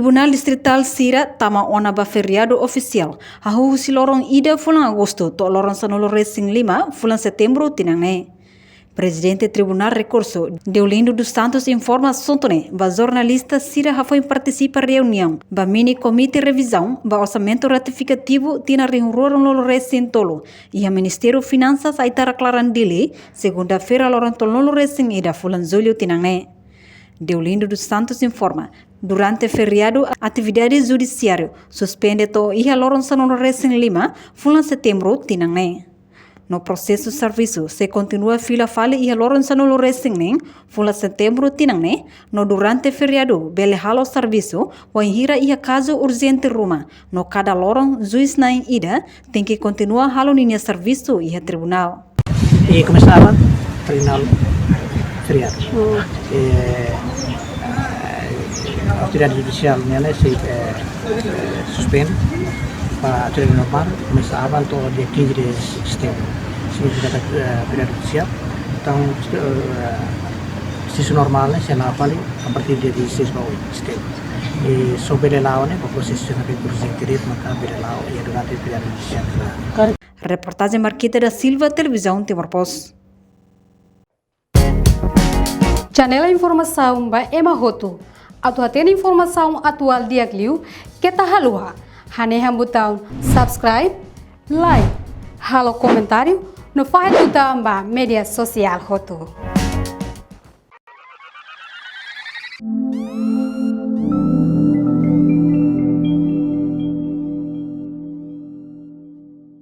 Tribunal Distrital Sira tama ona ba feriado oficial. Hahu si lorong ida fulan Agosto to lorong sanolo racing 5 fulan Setembro tinangne. Presidente Tribunal Recurso Deolindo dos Santos informa sontone ba jornalista Sira foi participa reunião ba mini comité revisão ba orçamento ratificativo tina rehurorong lolo racing tolo e a Ministério Finanças aitara claran dele segunda-feira lorong tolo racing ida fulan Julho tinangne. Deolindo dos Santos informa, durante feriado, atividade judiciário suspende to ia lorong sanolo racing 5, fulan Setembro tinangne. No processo serviço, se continua fila fale ia lorong sanolo racing ning, fulan Setembro tinangne, no durante feriado, bele halo serviço, wa hira ia caso urgente ruma, no cada lorong juiz naing ida, tem que continua halo ninya serviço ia tribunal. E começava tribunal feriado. A atividade judicial nela se suspende para a atividade normal, começava então dia 15 de setembro. Significa a atividade judicial. Então, sessão normal, se não vale, a partir do dia 16 de setembro. E sobre lá, o processo de recurso direito, maka lá e durante a atividade judicial. Reportagem Marquita da Silva, Televisão Timor-Post. Janela informação by Emma Hoto. Atau tem informação atual dia kliu kita halua. Hane botão subscribe, like, halo comentário no faz botão ba media sosial Hoto.